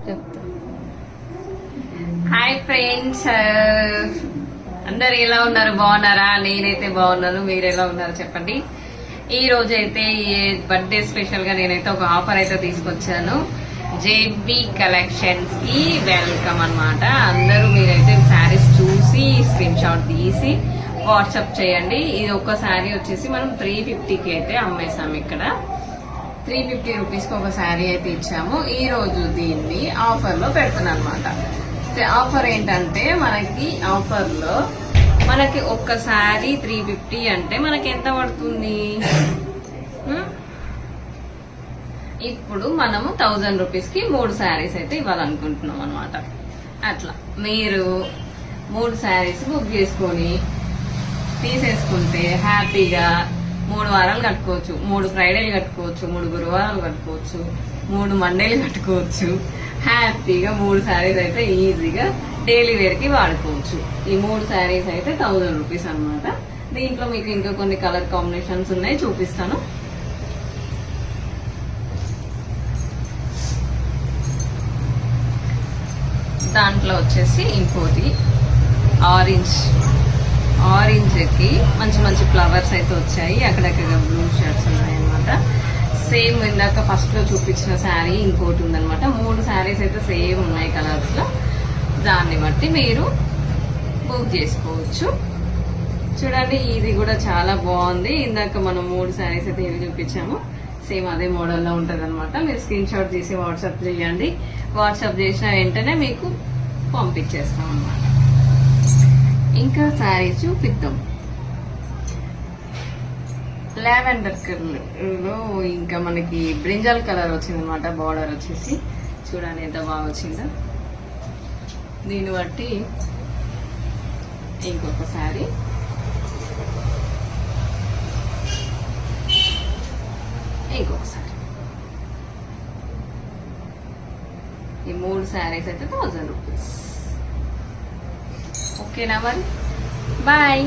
చెప్తా. Hi friends, అందరు ఎలా ఉన్నారు? బాగున్నారా? నేనైతే బాగున్నాను. మీరు ఎలా ఉన్నారు చెప్పండి. ఈ రోజు అయితే బర్త్డే స్పెషల్ గా నేనైతే ఒక ఆఫర్ అయితే తీసుకొచ్చాను. జేబీ కలెక్షన్స్ కి వెల్కమ్ అన్నమాట. అందరూ మీరైతే శారీస్ చూసి స్క్రీన్ షాట్ తీసి వాట్సాప్ చేయండి. ఇది ఒక శారీ వచ్చేసి మనం 350కి అయితే అమ్మేసాము. ఇక్కడ 350 రూపీస్కి ఒక శారీ అయితే ఇచ్చాము. ఈ రోజు దీన్ని ఆఫర్ లో పెడుతున్నాను అనమాట. ఆఫర్ ఏంటంటే మనకి ఒక్క శారీ 350 అంటే మనకి ఎంత పడుతుంది? ఇప్పుడు మనము 1000 రూపీస్ కి 3 శారీస్ అయితే ఇవ్వాలనుకుంటున్నాం అనమాట. అట్లా మీరు 3 శారీస్ బుక్ చేసుకొని తీసేసుకుంటే హ్యాపీగా 3 వారాలు కట్టుకోవచ్చు, 3 ఫ్రైడేలు కట్టుకోవచ్చు, 3 గురువారాలు కట్టుకోవచ్చు, 3 మండేలు కట్టుకోవచ్చు. హ్యాపీగా 3 శారీస్ అయితే ఈజీగా డైలీ వేర్ కి వాడుకోవచ్చు. ఈ 3 శారీస్ అయితే 1000 రూపీస్ అనమాట. దీంట్లో మీకు ఇంకా కొన్ని కలర్ కాంబినేషన్స్ ఉన్నాయి, చూపిస్తాను. దాంట్లో వచ్చేసి ఇంకోటి ఆరెంజ్ కి మంచి మంచి ఫ్లవర్స్ అయితే వచ్చాయి. అక్కడక్కడ బ్లూ షర్ట్స్ ఉన్నాయి అనమాట. సేమ్ ఇందాక ఫస్ట్ లో చూపించిన శారీ ఇంకోటి ఉందనమాట. 3 శారీస్ అయితే సేమ్ ఉన్నాయి కలర్స్ లో. దాన్ని బట్టి మీరు బుక్ చేసుకోవచ్చు. చూడండి, ఇది కూడా చాలా బాగుంది. ఇందాక మనం 3 శారీస్ అయితే ఏవి చూపించాము, సేమ్ అదే మోడల్లో ఉంటుంది అనమాట. మీరు స్క్రీన్ షాట్ తీసి వాట్సాప్ చేయండి. వాట్సాప్ చేసిన వెంటనే మీకు పంపించేస్తాం అనమాట. ఇంకా శారీస్ చూపిద్దాం. లావెండర్ కలర్ లో ఇంకా మనకి బ్రింజాల్ కలర్ వచ్చింది అనమాట. బార్డర్ వచ్చేసి చూడండి ఎంత బాగా వచ్చిందో. దీన్ని బట్టి ఇంకొక శారీ, ఇంకొక శారీ, ఈ 3 శారీస్ అయితే 1000 రూపీస్. ఓకేనా మరి? బాయ్.